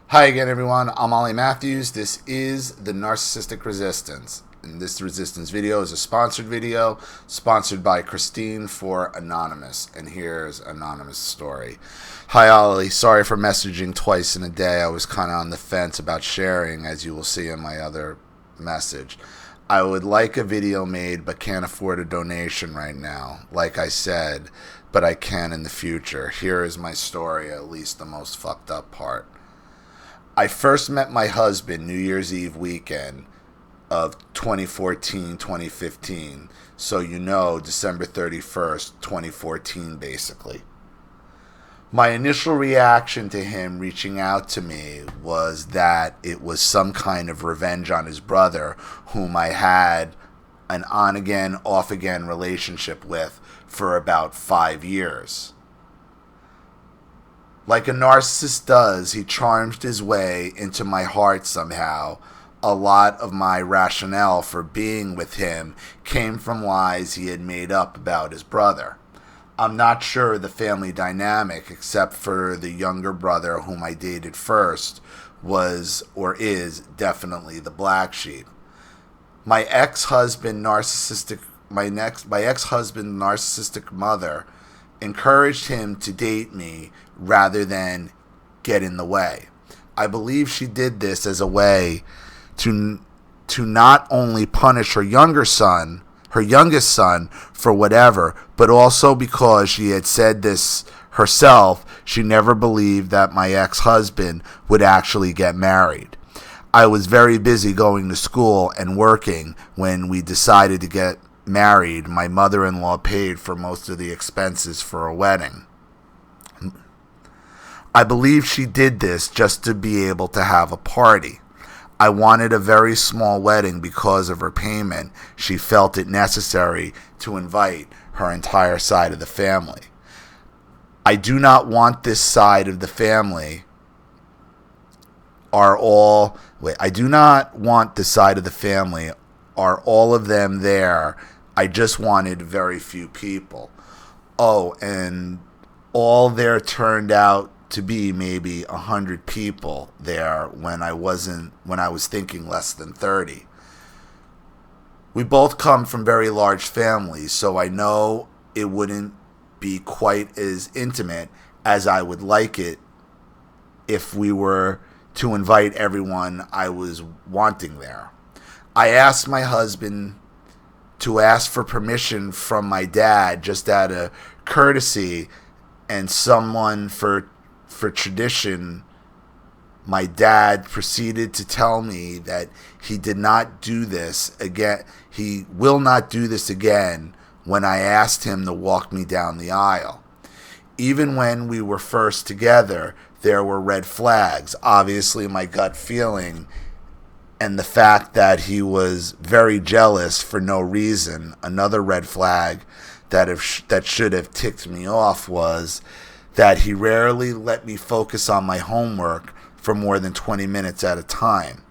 Hi again, everyone. I'm Ollie Matthews. This is the Narcissistic Resistance. And this resistance video is a sponsored video, sponsored by Christine for Anonymous. And here's Anonymous' story. Hi, Ollie. Sorry for messaging twice in a day. I was kind of on the fence about sharing, as you will see in my other message. I would like a video made, but can't afford a donation right now, like I said, but I can in the future. Here is my story, at least the most fucked up part. I first met my husband New Year's Eve weekend of 2014-2015. So December 31st, 2014, basically. My initial reaction to him reaching out to me was that it was some kind of revenge on his brother, whom I had an on-again, off-again relationship with for about 5 years. Like a narcissist does, he charmed his way into my heart somehow. A lot of my rationale for being with him came from lies he had made up about his brother. I'm not sure of the family dynamic, except for the younger brother whom I dated first was or is definitely the black sheep. My ex-husband narcissistic mother encouraged him to date me rather than get in the way. I believe she did this as a way to not only punish her youngest son, for whatever, but also because she had said this herself, she never believed that my ex-husband would actually get married. I was very busy going to school and working when we decided to get married. My mother-in-law paid for most of the expenses for a wedding. I believe she did this just to be able to have a party. I wanted a very small wedding because of her payment. She felt it necessary to invite her entire side of the family. I do not want this side of the family I do not want the side of the family are all of them there. I just wanted very few people. Oh, and all there turned out to be maybe 100 people there when I was thinking less than 30. We both come from very large families, so I know it wouldn't be quite as intimate as I would like it if we were to invite everyone I was wanting there. I asked my husband to ask for permission from my dad just out of courtesy and someone for tradition. My dad proceeded to tell me that he did not do this again. He will not do this again when I asked him to walk me down the aisle. Even when we were first together, there were red flags. Obviously, my gut feeling and the fact that he was very jealous for no reason. Another red flag that should have ticked me off was that he rarely let me focus on my homework for more than 20 minutes at a time.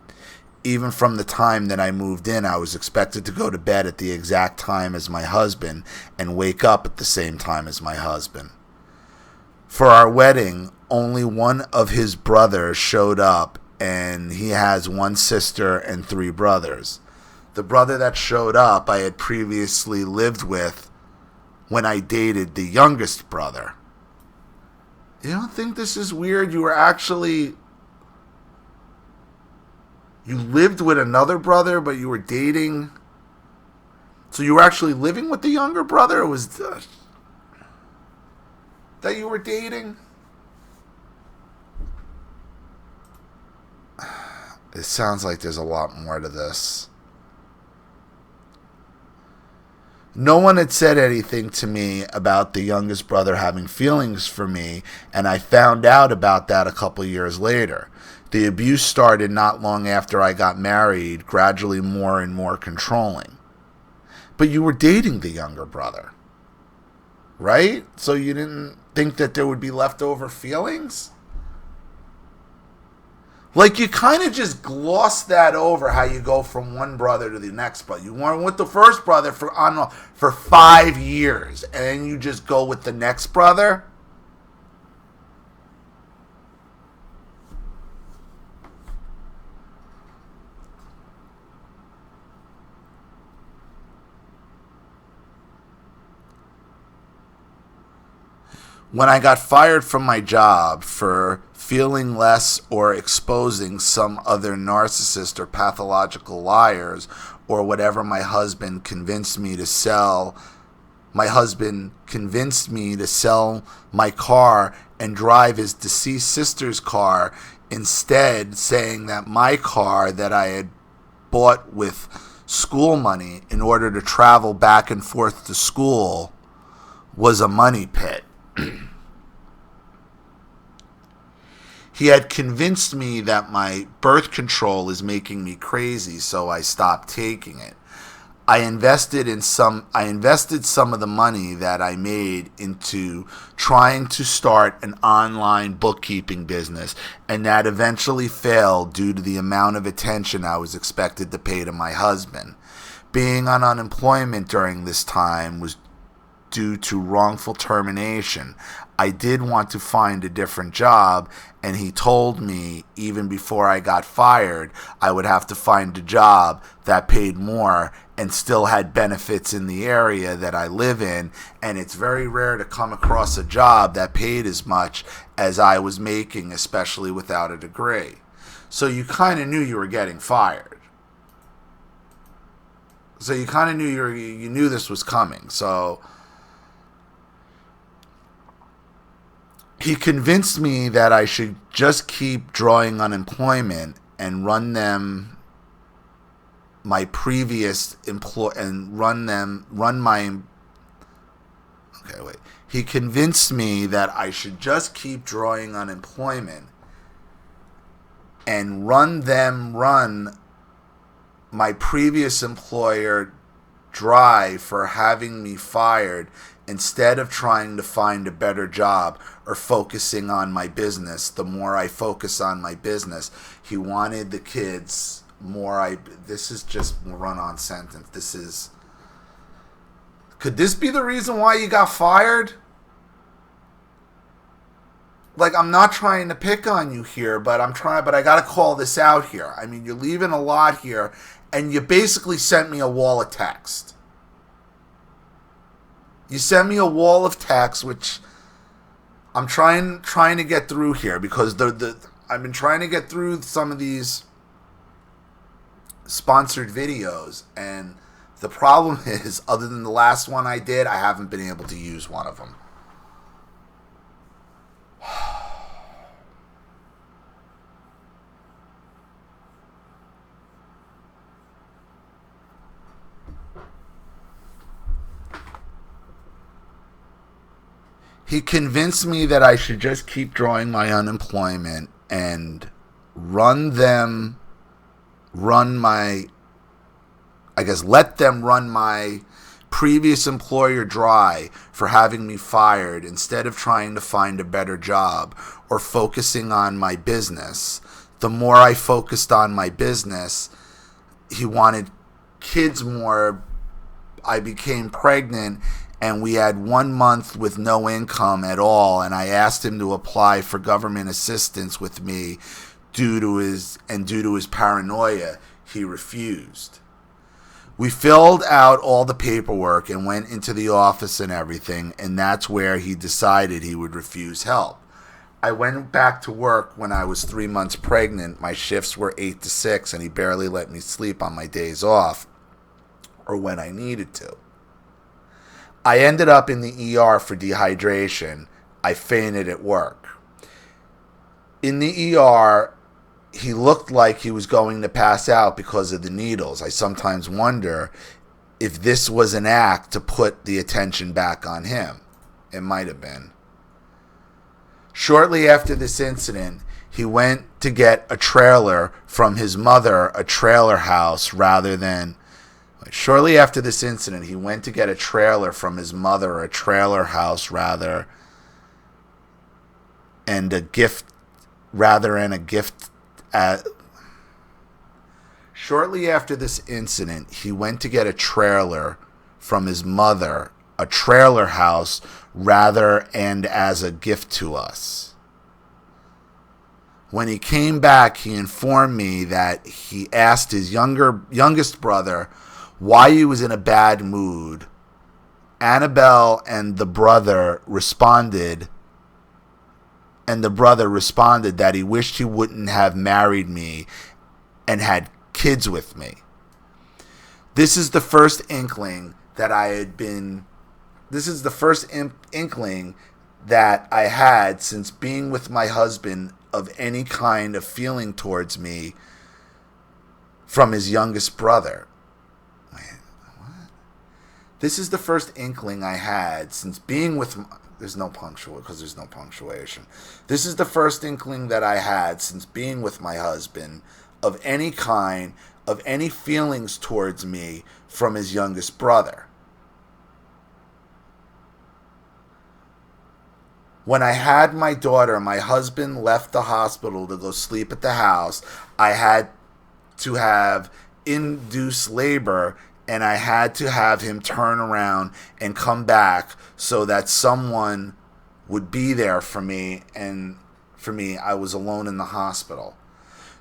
Even from the time that I moved in, I was expected to go to bed at the exact time as my husband and wake up at the same time as my husband. For our wedding, only one of his brothers showed up, and he has one sister and 3 brothers. The brother that showed up I had previously lived with when I dated the youngest brother. You don't think this is weird? You lived with another brother, but you were dating. So you were actually living with the younger brother? Or was that you were dating? It sounds like there's a lot more to this. No one had said anything to me about the youngest brother having feelings for me, and I found out about that a couple years later. The abuse started not long after I got married, gradually more and more controlling. But you were dating the younger brother, right? So you didn't think that there would be leftover feelings? Like, you kind of just gloss that over, how you go from one brother to the next brother. You weren't with the first brother for 5 years, and then you just go with the next brother? When I got fired from my job for feeling less or exposing some other narcissist or pathological liars or whatever my husband convinced me to sell my car and drive his deceased sister's car, instead saying that my car that I had bought with school money in order to travel back and forth to school was a money pit. He had convinced me that my birth control is making me crazy, so I stopped taking it. I invested some of the money that I made into trying to start an online bookkeeping business, and that eventually failed due to the amount of attention I was expected to pay to my husband. Being on unemployment during this time was due to wrongful termination. I did want to find a different job, and he told me even before I got fired, I would have to find a job that paid more and still had benefits in the area that I live in, and it's very rare to come across a job that paid as much as I was making, especially without a degree. So you kind of knew you were getting fired. So you kind of knew you knew this was coming. So he convinced me that I should just keep drawing unemployment and run my previous employ and run my. Okay, wait. He convinced me that I should just keep drawing unemployment and run my previous employer dry for having me fired, instead of trying to find a better job or focusing on my business. The more I focus on my business, he wanted the kids more. This is just a run-on sentence. Could this be the reason why you got fired? Like, I'm not trying to pick on you here, but I gotta call this out here. I mean, you're leaving a lot here, and you basically sent me a wall of text. You sent me a wall of text, which I'm trying to get through here, because I've been trying to get through some of these sponsored videos, and the problem is, other than the last one I did, I haven't been able to use one of them. He convinced me that I should just keep drawing my unemployment and let them run my previous employer dry for having me fired, instead of trying to find a better job or focusing on my business. The more I focused on my business, he wanted kids more. I became pregnant, and we had 1 month with no income at all, and I asked him to apply for government assistance with me. Due to his paranoia, he refused. We filled out all the paperwork and went into the office and everything, and that's where he decided he would refuse help. I went back to work when I was 3 months pregnant. My shifts were 8 to 6, and he barely let me sleep on my days off or when I needed to. I ended up in the ER for dehydration. I fainted at work. In the ER, he looked like he was going to pass out because of the needles. I sometimes wonder if this was an act to put the attention back on him. It might have been. Shortly after this incident, he went to get a trailer from his mother, a trailer house, Shortly after this incident, he went to get a trailer from his mother, a trailer house and a gift. Shortly after this incident, he went to get a trailer from his mother, a trailer house, and as a gift to us. When he came back, he informed me that he asked his youngest brother why he was in a bad mood. Annabelle and the brother responded And the brother responded that he wished he wouldn't have married me and had kids with me. This is the first inkling that inkling that I had since being with my husband of any kind of feeling towards me from his youngest brother. Wait, what? This is the first inkling I had since being with there's no punctuation. This is the first inkling that I had since being with my husband of any kind of any feelings towards me from his youngest brother. When I had my daughter, my husband left the hospital to go sleep at the house. I had to have induced labor, and I had to have him turn around and come back so that someone would be there for me. And for me, I was alone in the hospital.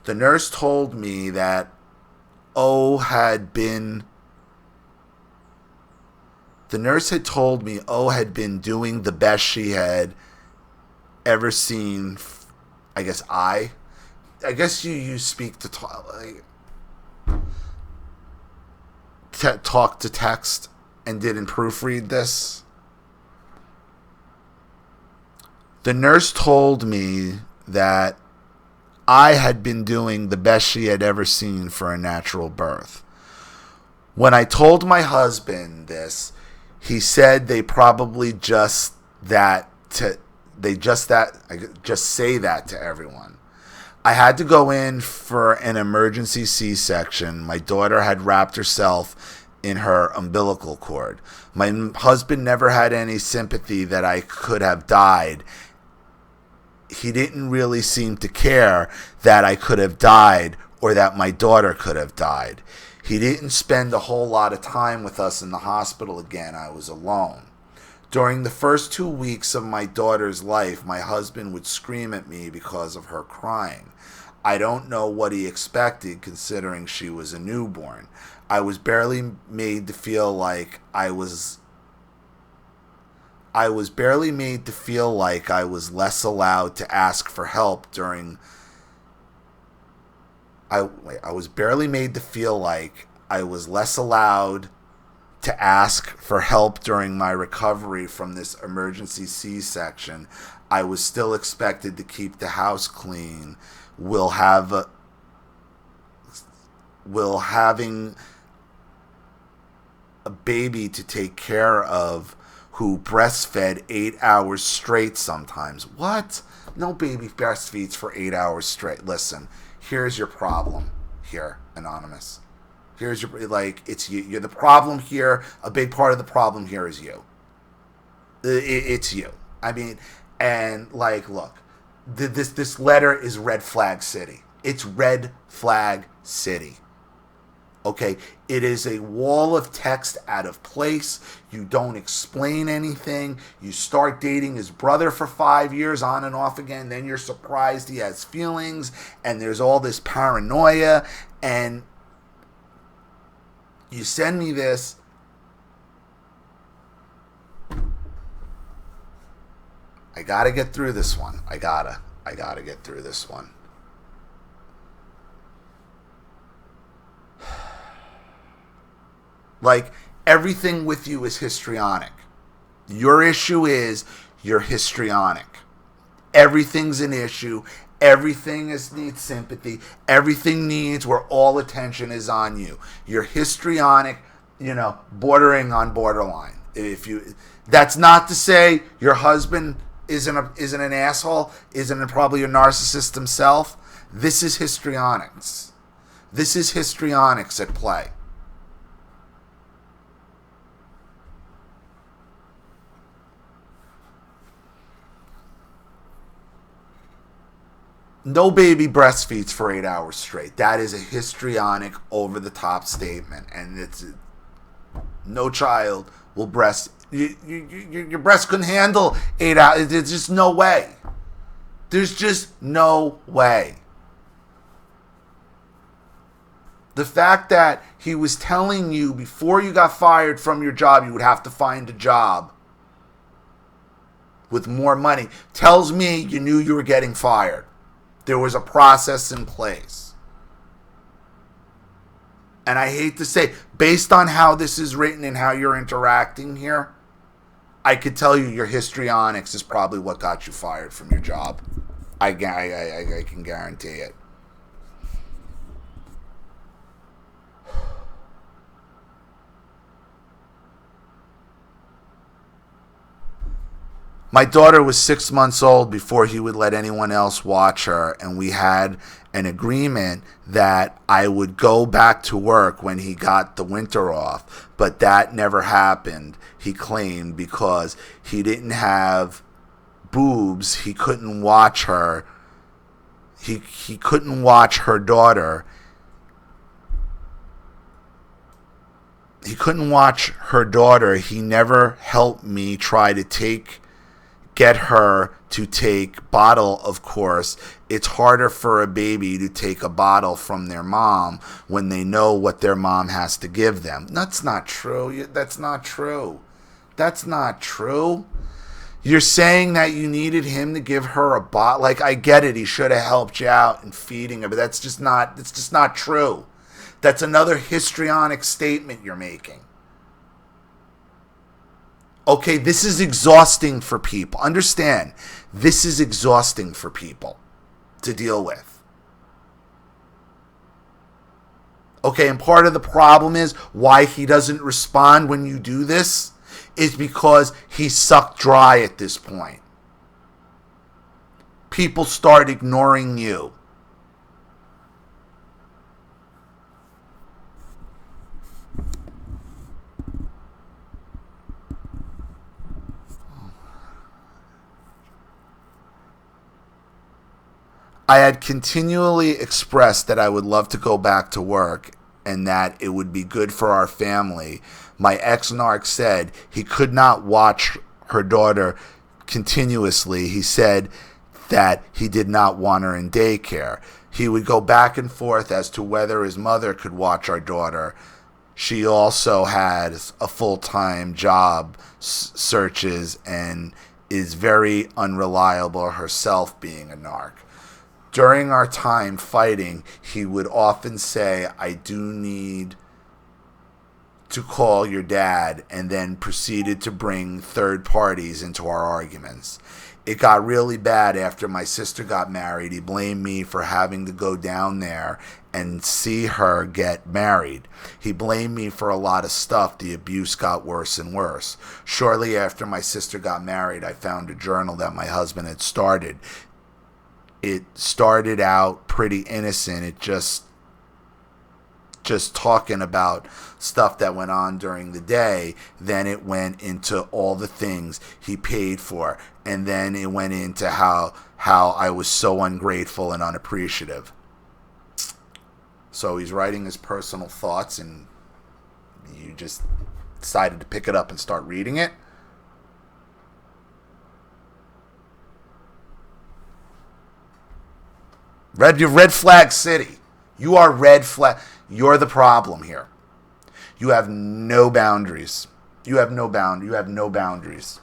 The nurse told me that had been doing the best she had ever seen. I guess you speak to talk to text and didn't proofread this. The nurse told me that I had been doing the best she had ever seen for a natural birth. When I told my husband this, he said they probably just say that to everyone. I had to go in for an emergency C-section. My daughter had wrapped herself in her umbilical cord. My husband never had any sympathy that I could have died. He didn't really seem to care that I could have died or that my daughter could have died. He didn't spend a whole lot of time with us in the hospital again. I was alone. During the first 2 weeks of my daughter's life, my husband would scream at me because of her crying. I don't know what he expected, considering she was a newborn. I was barely made to feel like I was less allowed to ask for help during my recovery from this emergency C-section. I was still expected to keep the house clean, having a baby to take care of who breastfed 8 hours straight sometimes. What? No baby breastfeeds for 8 hours straight. Listen, here's your problem here, Anonymous. Here's your, it's you. You're the problem here. A big part of the problem here is you. It's you. I mean, and look, this letter is red flag city. It's red flag city. Okay, it is a wall of text out of place. You don't explain anything. You start dating his brother for 5 years on and off again. Then you're surprised he has feelings, and there's all this paranoia, and you send me this. I gotta get through this one. I gotta get through this one. Everything with you is histrionic. Your issue is you're histrionic. Everything's an issue. Everything needs sympathy. Everything needs where all attention is on you. You're histrionic, bordering on borderline. That's not to say your husband isn't an asshole, isn't probably a narcissist himself. This is histrionics. This is histrionics at play. No baby breastfeeds for 8 hours straight. That is a histrionic, over-the-top statement. And it's no child will breast. Your breast couldn't handle 8 hours. There's just no way. There's just no way. The fact that he was telling you before you got fired from your job you would have to find a job with more money tells me you knew you were getting fired. There was a process in place. And I hate to say, based on how this is written and how you're interacting here, I could tell you your histrionics is probably what got you fired from your job. I can guarantee it. My daughter was 6 months old before he would let anyone else watch her, and we had an agreement that I would go back to work when he got the winter off, but that never happened, he claimed, because he didn't have boobs. He couldn't watch her. He couldn't watch her daughter. He couldn't watch her daughter. He never helped me try to get her to take bottle. Of course, it's harder for a baby to take a bottle from their mom when they know what their mom has to give them. That's not true. That's not true. That's not true. You're saying that you needed him to give her a bottle. Like, I get it. He should have helped you out in feeding her, but that's just not true. That's another histrionic statement you're making. Okay, this is exhausting for people. Understand, this is exhausting for people to deal with. Okay, and part of the problem is why he doesn't respond when you do this is because he's sucked dry at this point. People start ignoring you. I had continually expressed that I would love to go back to work and that it would be good for our family. My ex-narc said he could not watch her daughter continuously. He said that he did not want her in daycare. He would go back and forth as to whether his mother could watch our daughter. She also has a full-time job, searches, and is very unreliable herself, being a narc. During our time fighting, he would often say, I do need to call your dad, and then proceeded to bring third parties into our arguments. It got really bad after my sister got married. He blamed me for having to go down there and see her get married. He blamed me for a lot of stuff. The abuse got worse and worse. Shortly after my sister got married, I found a journal that my husband had started. It started out pretty innocent. It just talking about stuff that went on during the day. Then it went into all the things he paid for. And then it went into how I was so ungrateful and unappreciative. So he's writing his personal thoughts, and you just decided to pick it up and start reading it. Red flag city. You are red flag. You're the problem here. You have no boundaries. You have no boundaries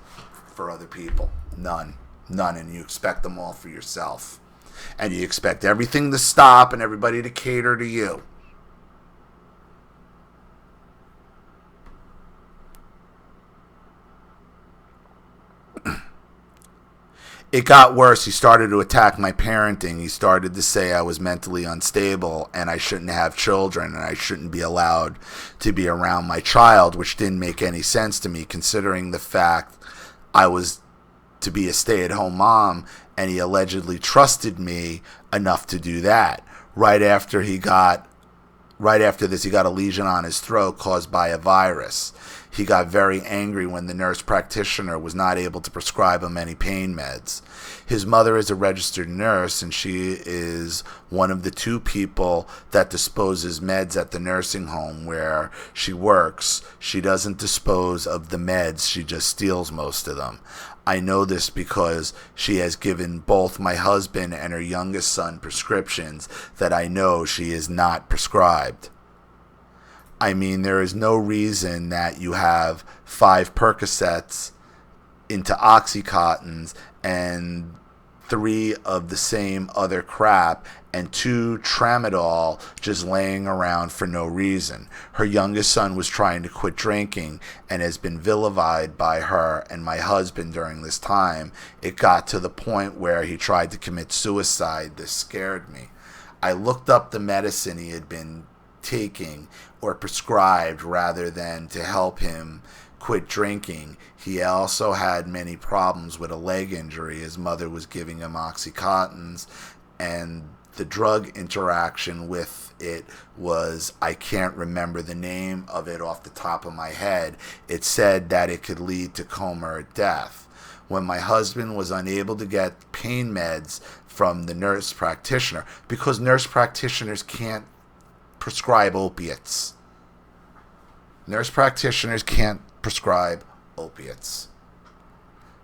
for other people. None. And you expect them all for yourself. And you expect everything to stop and everybody to cater to you. It got worse. He started to attack my parenting. He started to say I was mentally unstable and I shouldn't have children and I shouldn't be allowed to be around my child, which didn't make any sense to me considering the fact I was to be a stay-at-home mom, and he allegedly trusted me enough to do that. Right after this, he got a lesion on his throat caused by a virus. He got very angry when the nurse practitioner was not able to prescribe him any pain meds. His mother is a registered nurse, and she is one of the 2 people that disposes meds at the nursing home where she works. She doesn't dispose of the meds, she just steals most of them. I know this because she has given both my husband and her youngest son prescriptions that I know she is not prescribed. I mean, there is no reason that you have 5 Percocets into Oxycontins and 3 of the same other crap and 2 tramadol just laying around for no reason. Her youngest son was trying to quit drinking and has been vilified by her and my husband during this time. It got to the point where he tried to commit suicide. This scared me. I looked up the medicine he had been taking or prescribed rather than to help him quit drinking. He also had many problems with a leg injury. His mother was giving him Oxycontins, and the drug interaction with it was, I can't remember the name of it off the top of my head. It said that it could lead to coma or death. When my husband was unable to get pain meds from the nurse practitioner, because nurse practitioners can't prescribe opiates. Nurse practitioners can't prescribe opiates.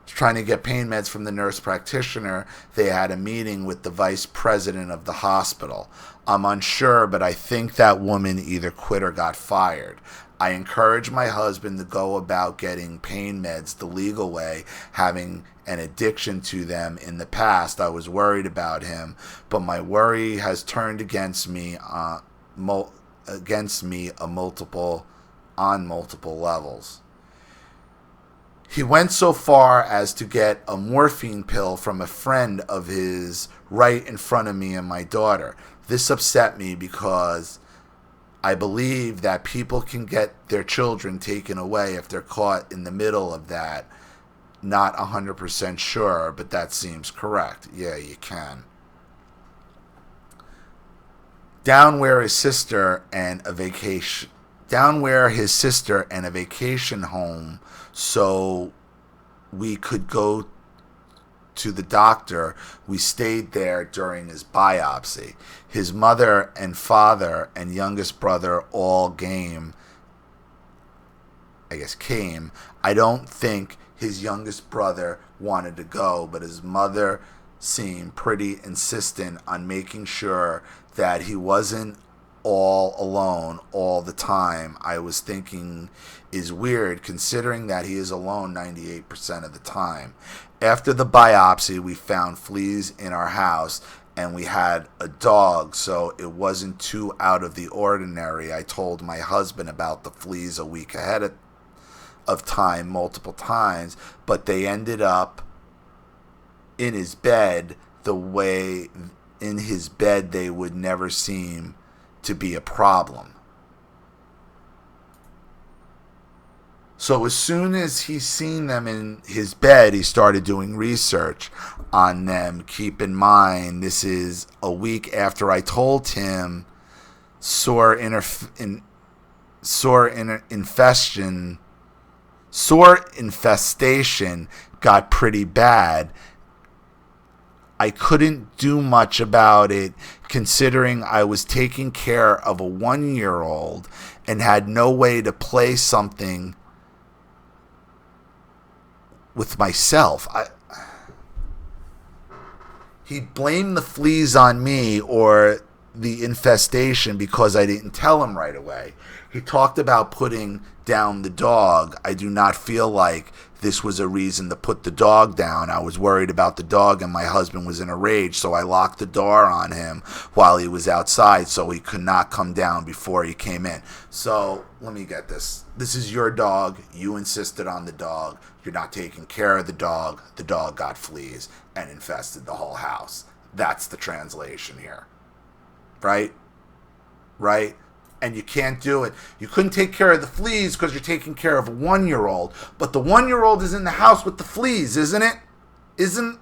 Trying to get pain meds from the nurse practitioner, they had a meeting with the vice president of the hospital. I'm unsure, but I think that woman either quit or got fired. I encouraged my husband to go about getting pain meds the legal way, having an addiction to them in the past. I was worried about him, but my worry has turned against me on multiple levels. He went so far as to get a morphine pill from a friend of his right in front of me and my daughter. This upset me because I believe that people can get their children taken away if they're caught in the middle of that. Not 100% sure, but that seems correct. Yeah, you can. Down where his sister and a vacation home so we could go to the doctor. We stayed there during his biopsy. His mother and father and youngest brother all came. I don't think his youngest brother wanted to go, but his mother seemed pretty insistent on making sure that he wasn't all alone all the time. I was thinking is weird considering that he is alone 98% of the time. After the biopsy, we found fleas in our house and we had a dog, so it wasn't too out of the ordinary. I told my husband about the fleas a week ahead of time multiple times, but they ended up in his bed the way in his bed they would never seem to be a problem. So as soon as he seen them in his bed, he started doing research on them. Keep in mind, this is a week after I told him sore infestation got pretty bad. I couldn't do much about it considering I was taking care of a 1-year-old and had no way to play something with myself. He blamed the fleas on me or the infestation because I didn't tell him right away. He talked about putting down the dog. I do not feel like this was a reason to put the dog down. I was worried about the dog and my husband was in a rage, so I locked the door on him while he was outside so he could not come down before he came in. So let me get this. This is your dog. You insisted on the dog. You're not taking care of the dog. The dog got fleas and infested the whole house. That's the translation here. Right? Right? And you can't do it. You couldn't take care of the fleas because you're taking care of a 1-year-old. But the 1-year-old is in the house with the fleas, isn't it? Isn't...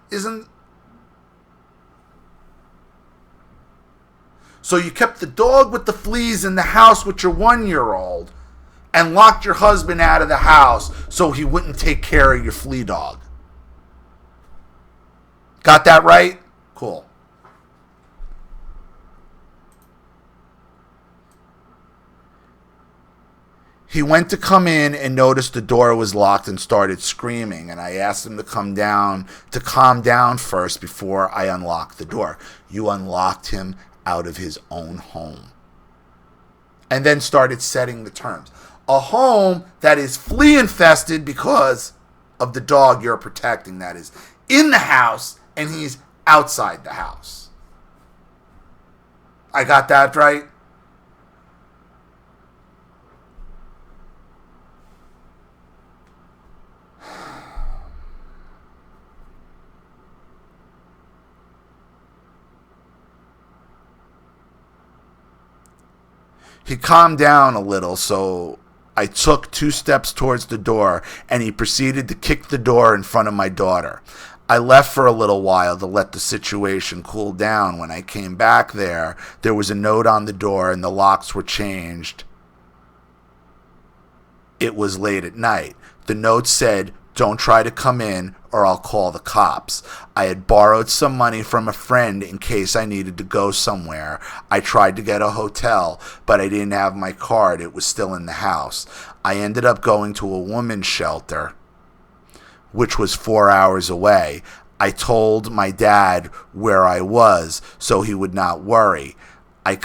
So you kept the dog with the fleas in the house with your 1-year-old and locked your husband out of the house so he wouldn't take care of your flea dog. Got that right? Cool. He went to come in and noticed the door was locked and started screaming, and I asked him to calm down first before I unlocked the door. You unlocked him out of his own home. And then started setting the terms. A home that is flea infested because of the dog you're protecting that is in the house and he's outside the house. I got that right? He calmed down a little, so I took 2 steps towards the door, and he proceeded to kick the door in front of my daughter. I left for a little while to let the situation cool down. When I came back there was a note on the door, and the locks were changed. It was late at night. The note said, "Don't try to come in or I'll call the cops." I had borrowed some money from a friend in case I needed to go somewhere. I tried to get a hotel, but I didn't have my card. It was still in the house. I ended up going to a women's shelter, which was 4 hours away. I told my dad where I was so he would not worry. I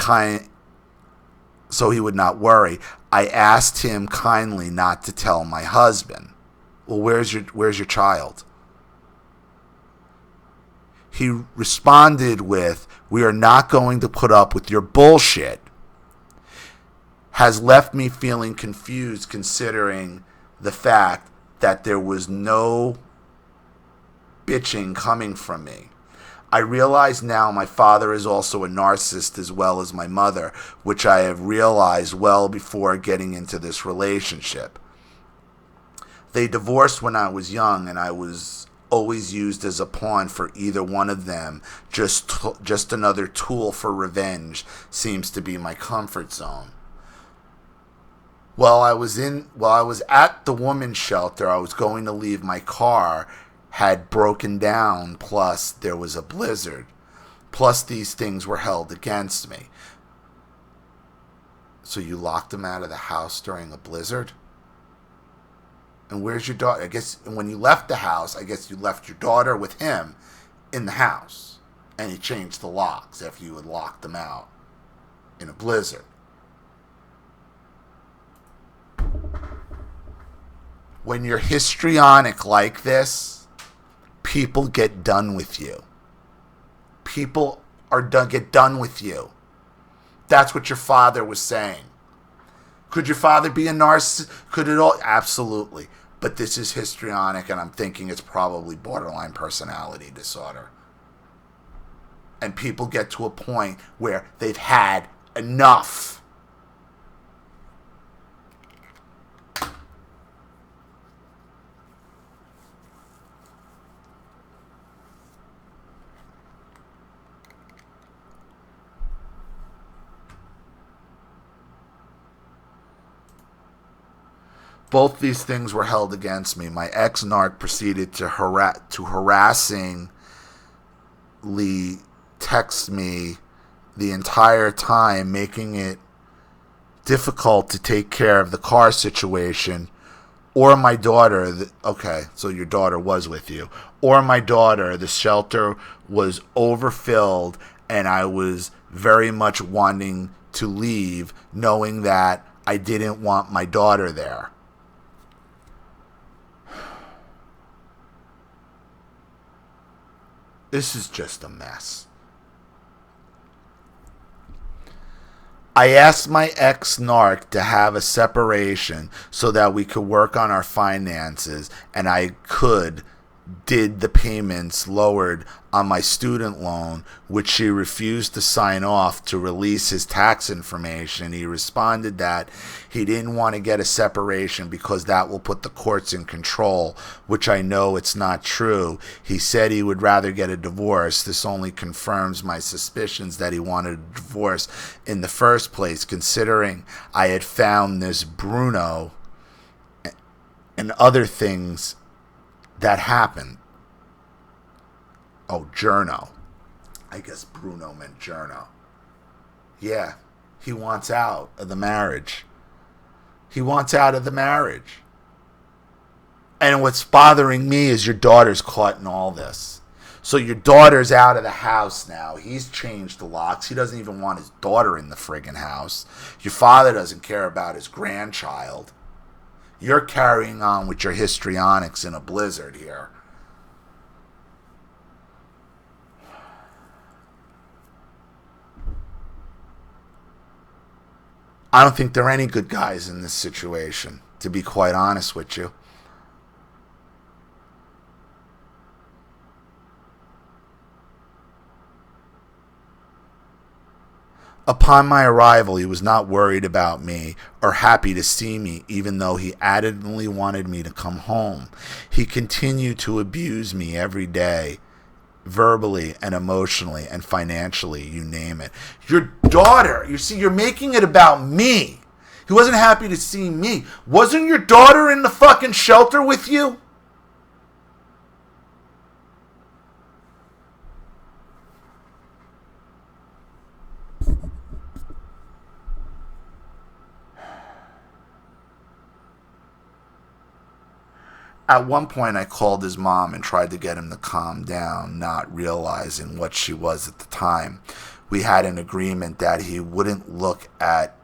asked him kindly not to tell my husband. Well, where's your child? He responded with, "We are not going to put up with your bullshit." Has left me feeling confused considering the fact that there was no bitching coming from me. I realize now my father is also a narcissist as well as my mother, which I have realized well before getting into this relationship. They divorced when I was young, and I was always used as a pawn for either one of them. Just another tool for revenge seems to be my comfort zone. While I was at the women's shelter, I was going to leave. My car had broken down, plus there was a blizzard. Plus these things were held against me. So you locked him out of the house during a blizzard? And where's your daughter? I guess when you left the house, I guess you left your daughter with him in the house. And he changed the locks after you had locked them out in a blizzard. When you're histrionic like this, people get done with you. People get done with you. That's what your father was saying. Could your father be a narcissist? Could it all? Absolutely. But this is histrionic, and I'm thinking it's probably borderline personality disorder. And people get to a point where they've had enough. Both these things were held against me. My ex-narc proceeded to harassingly text me the entire time, making it difficult to take care of the car situation or my daughter. Okay, so your daughter was with you. Or my daughter. The shelter was overfilled, and I was very much wanting to leave, knowing that I didn't want my daughter there. This is just a mess. I asked my ex-narc to have a separation so that we could work on our finances, and I did the payments lowered on my student loan, which she refused to sign off to release his tax information. He responded that he didn't want to get a separation because that will put the courts in control, which I know it's not true. He said he would rather get a divorce. This only confirms my suspicions that he wanted a divorce in the first place, considering I had found this Bruno and other things that happened. Oh, Journo. I guess Bruno meant Journo. Yeah, he wants out of the marriage. He wants out of the marriage. And what's bothering me is your daughter's caught in all this. So your daughter's out of the house now. He's changed the locks. He doesn't even want his daughter in the friggin' house. Your father doesn't care about his grandchild. You're carrying on with your histrionics in a blizzard here. I don't think there are any good guys in this situation, to be quite honest with you. Upon my arrival, he was not worried about me or happy to see me, even though he adamantly wanted me to come home. He continued to abuse me every day, verbally and emotionally and financially, you name it. Your daughter, you see, you're making it about me. He wasn't happy to see me. Wasn't your daughter in the fucking shelter with you? At one point, I called his mom and tried to get him to calm down, not realizing what she was at the time. We had an agreement that he wouldn't look at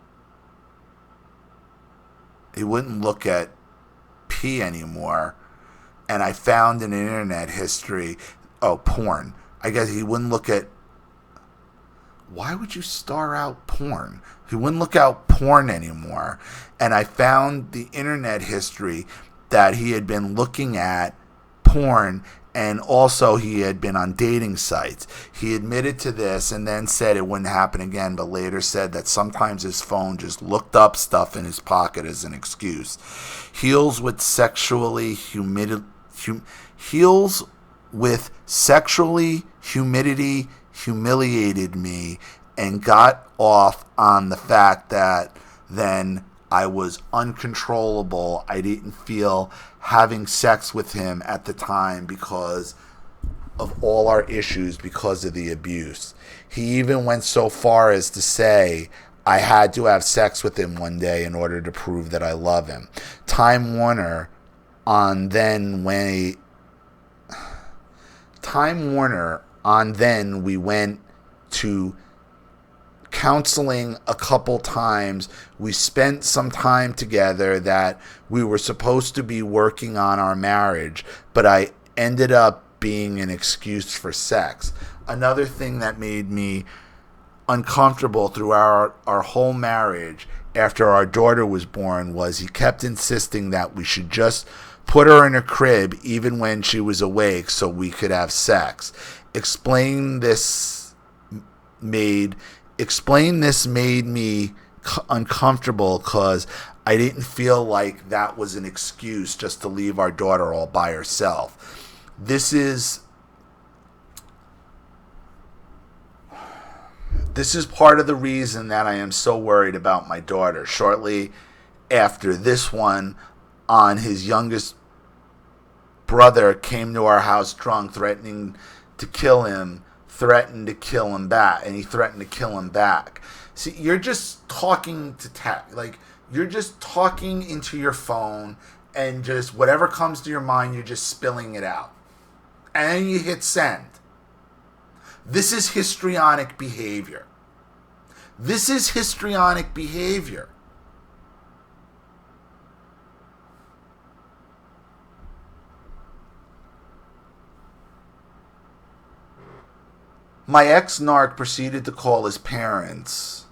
P anymore. And I found in internet history, porn. I guess he wouldn't look at. Why would you star out porn? He wouldn't look out porn anymore. And I found the internet history that he had been looking at porn, and also he had been on dating sites. He admitted to this and then said it wouldn't happen again, but later said that sometimes his phone just looked up stuff in his pocket as an excuse. Heels with sexually humiliated me and got off on the fact that then I was uncontrollable. I didn't feel having sex with him at the time because of all our issues, because of the abuse. He even went so far as to say I had to have sex with him one day in order to prove that I love him. Time Warner on then we went to counseling a couple times. We spent some time together that we were supposed to be working on our marriage, but I ended up being an excuse for sex. Another thing that made me uncomfortable through our whole marriage after our daughter was born was he kept insisting that we should just put her in a crib even when she was awake so we could have sex. Explain this made me uncomfortable because I didn't feel like that was an excuse just to leave our daughter all by herself. This is part of the reason that I am so worried about my daughter. Shortly after this one, his youngest brother came to our house drunk, threatened to kill him back, and he threatened to kill him back. See, you're just talking you're just talking into your phone, and just whatever comes to your mind, you're just spilling it out. And then you hit send. This is histrionic behavior. My ex-narc proceeded to call his parents.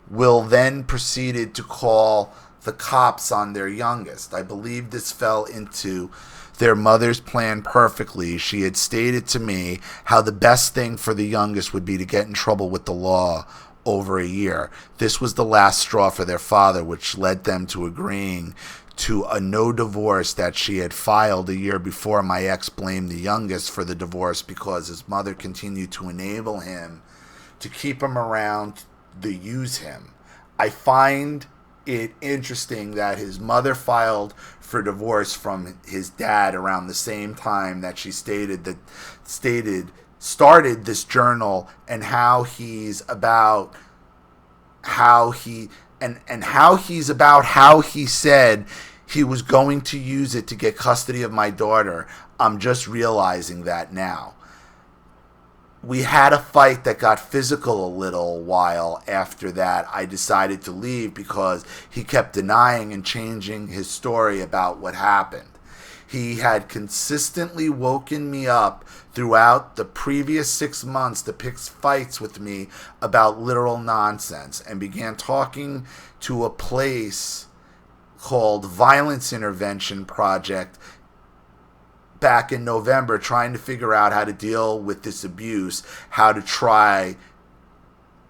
Will then proceeded to call the cops on their youngest. I believe this fell into their mother's plan perfectly. She had stated to me how the best thing for the youngest would be to get in trouble with the law over a year. This was the last straw for their father, which led them to agreeing to a no divorce that she had filed a year before. My ex blamed the youngest for the divorce because his mother continued to enable him to keep him around, to use him. I find it interesting that his mother filed for divorce from his dad around the same time that she started this journal, and how he's about how he said he was going to use it to get custody of my daughter. I'm just realizing that now. we had a fight that got physical a little while after that. I decided to leave because he kept denying and changing his story about what happened. He had consistently woken me up throughout the previous 6 months to pick fights with me about literal nonsense, and began talking to a place called Violence Intervention Project back in November, trying to figure out how to deal with this abuse, how to try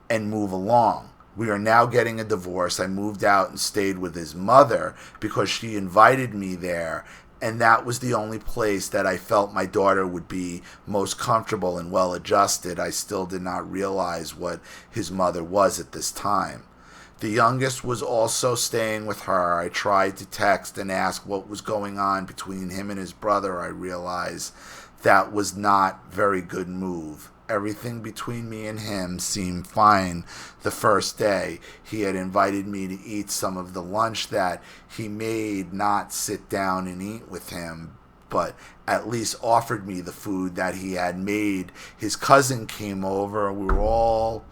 and move along. We are now getting a divorce. I moved out and stayed with his mother because she invited me there, and that was the only place that I felt my daughter would be most comfortable and well adjusted. I still did not realize what his mother was at this time. The youngest was also staying with her. I tried to text and ask what was going on between him and his brother. I realized that was not a very good move. Everything between me and him seemed fine the first day. He had invited me to eat some of the lunch that he made, not sit down and eat with him, but at least offered me the food that he had made. His cousin came over. We all,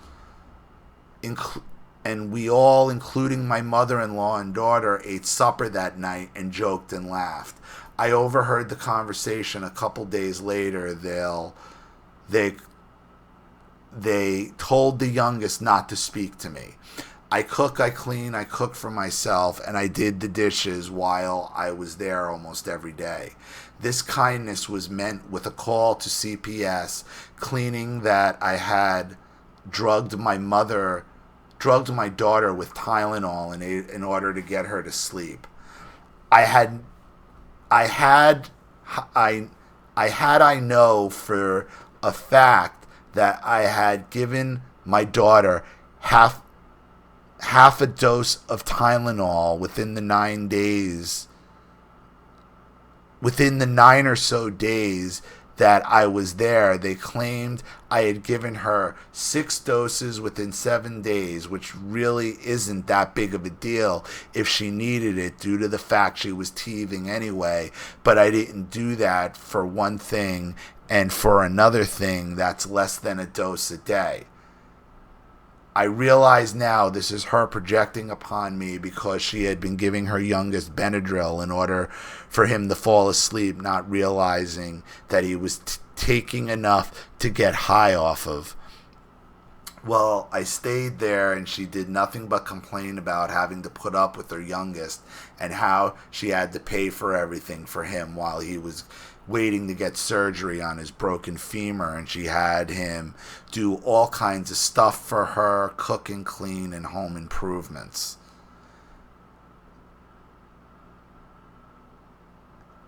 including my mother-in-law and daughter, ate supper that night and joked and laughed. I overheard the conversation a couple days later. They told the youngest not to speak to me. I cook, I clean, I cook for myself, and I did the dishes while I was there almost every day. This kindness was met with a call to CPS, cleaning that I had drugged my daughter with Tylenol in order to get her to sleep. I know for a fact that I had given my daughter half a dose of Tylenol within the 9 days. Within the 9 or so days that I was there, they claimed I had given her 6 doses within 7 days, which really isn't that big of a deal if she needed it due to the fact she was teething anyway. But I didn't do that for one thing, and for another thing, that's less than a dose a day. I realize now this is her projecting upon me because she had been giving her youngest Benadryl in order for him to fall asleep, not realizing that he was taking enough to get high off of. Well, I stayed there, and she did nothing but complain about having to put up with her youngest and how she had to pay for everything for him while he was waiting to get surgery on his broken femur, and she had him do all kinds of stuff for her, cook and clean, and home improvements.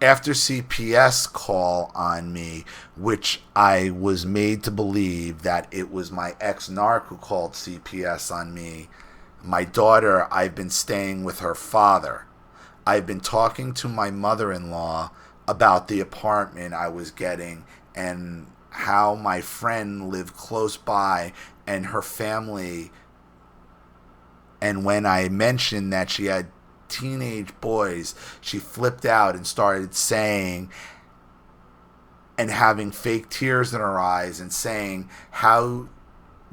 After CPS call on me, which I was made to believe that it was my ex-narc who called CPS on me, my daughter, I've been staying with her father. I've been talking to my mother-in-law about the apartment I was getting and how my friend lived close by and her family. And when I mentioned that she had teenage boys, she flipped out and started saying, and having fake tears in her eyes and saying, "How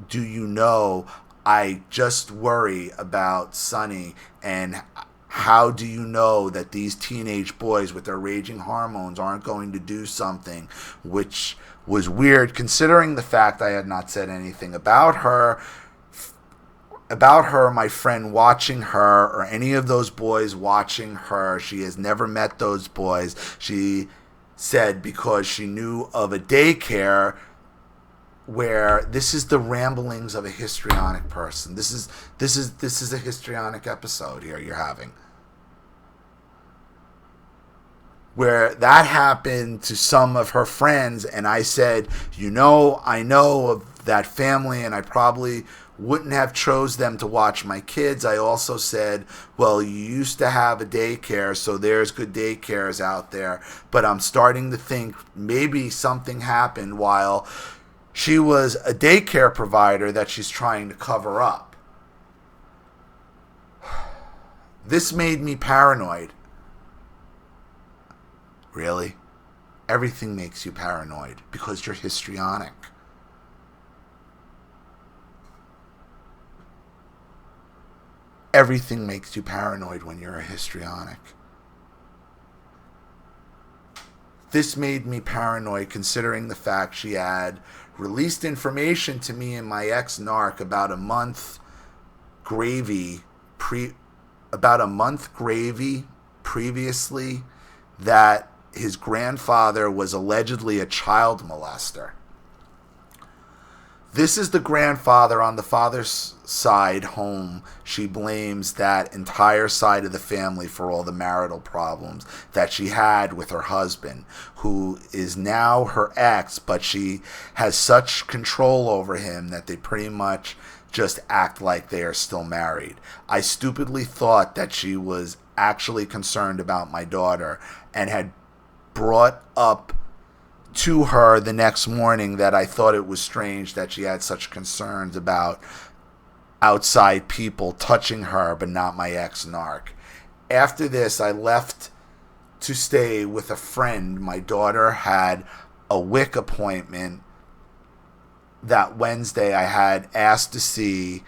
do you know I just worry about Sonny, and how do you know that these teenage boys with their raging hormones aren't going to do something?" Which was weird considering the fact I had not said anything about her, my friend watching her, or any of those boys watching her. She has never met those boys. She said because she knew of a daycare where this is the ramblings of a histrionic person. This is a histrionic episode here you're having. Where that happened to some of her friends, and I said, I know of that family, and I probably wouldn't have chose them to watch my kids. I also said, well, you used to have a daycare, so there's good daycares out there, but I'm starting to think maybe something happened while she was a daycare provider that she's trying to cover up. This made me paranoid. Really? Everything makes you paranoid because you're histrionic. Everything makes you paranoid when you're a histrionic. This made me paranoid considering the fact she had released information to me and my ex-narc about a month previously that his grandfather was allegedly a child molester. This is the grandfather on the father's side home. She blames that entire side of the family for all the marital problems that she had with her husband, who is now her ex, but she has such control over him that they pretty much just act like they are still married. I stupidly thought that she was actually concerned about my daughter and had brought up to her the next morning that I thought it was strange that she had such concerns about outside people touching her, but not my ex-narc. After this, I left to stay with a friend. My daughter had a WIC appointment that Wednesday. I had asked to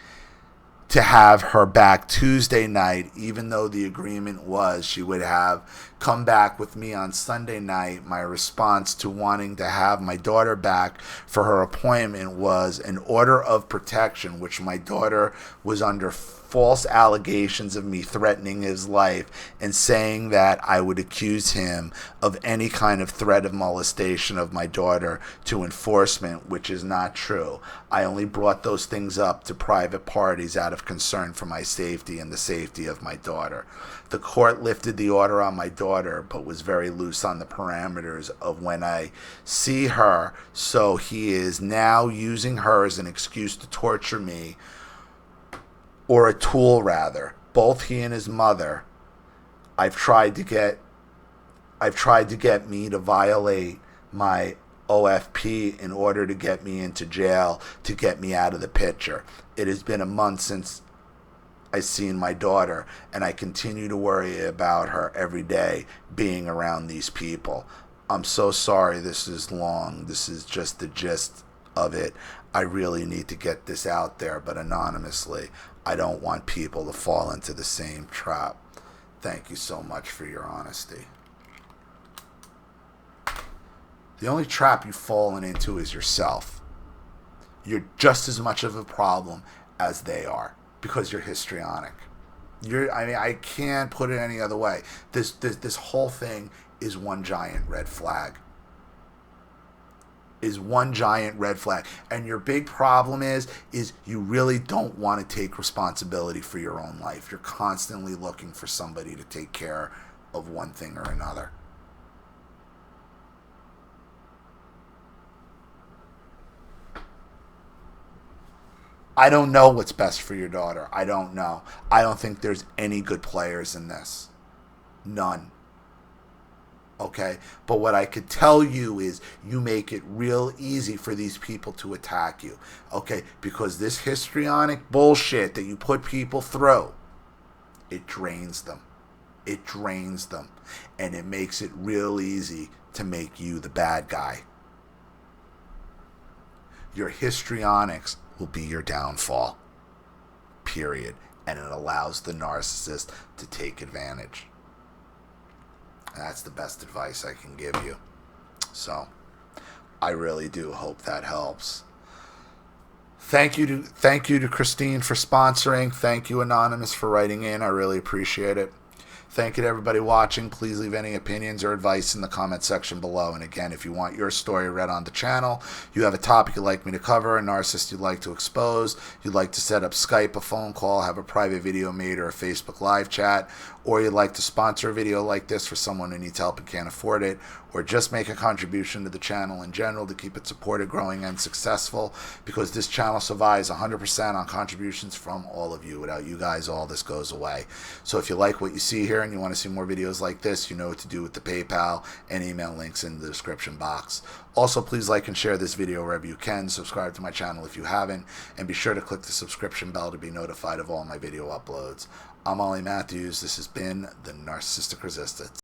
have her back Tuesday night, even though the agreement was she would have come back with me on Sunday night. My response to wanting to have my daughter back for her appointment was an order of protection, which my daughter was under false allegations of me threatening his life and saying that I would accuse him of any kind of threat of molestation of my daughter to enforcement, which is not true. I only brought those things up to private parties out of concern for my safety and the safety of my daughter. The court lifted the order on my daughter, but was very loose on the parameters of when I see her, so he is now using her as an excuse to torture me, or a tool rather. Both he and his mother, I've tried to get me to violate my OFP in order to get me into jail, to get me out of the picture. It has been a month since I've seen my daughter, and I continue to worry about her every day being around these people. I'm so sorry this is long. This is just the gist of it. I really need to get this out there, but anonymously. I don't want people to fall into the same trap. Thank you so much for your honesty. The only trap you've fallen into is yourself. You're just as much of a problem as they are because you're histrionic. I can't put it any other way. This whole thing is one giant red flag. And your big problem is you really don't want to take responsibility for your own life. You're constantly looking for somebody to take care of one thing or another. I don't know what's best for your daughter. I don't know. I don't think there's any good players in this. None. Okay? But what I could tell you is you make it real easy for these people to attack you. Okay? Because this histrionic bullshit that you put people through, it drains them. It drains them. And it makes it real easy to make you the bad guy. Your histrionics will be your downfall. Period. And it allows the narcissist to take advantage. That's the best advice I can give you. So, I really do hope that helps. Thank you to Christine for sponsoring. Thank you, Anonymous, for writing in. I really appreciate it. Thank you to everybody watching. Please leave any opinions or advice in the comment section below. And again, if you want your story read on the channel, you have a topic you'd like me to cover, a narcissist you'd like to expose, you'd like to set up Skype, a phone call, have a private video made, or a Facebook live chat, or you'd like to sponsor a video like this for someone who needs help and can't afford it, or just make a contribution to the channel in general to keep it supported, growing, and successful, because this channel survives 100% on contributions from all of you. Without you guys, all this goes away. So if you like what you see here and you want to see more videos like this, you know what to do with the PayPal and email links in the description box. Also, please like and share this video wherever you can. Subscribe to my channel if you haven't, and be sure to click the subscription bell to be notified of all my video uploads. I'm Ollie Matthews. This has been the Narcissistic Resistance.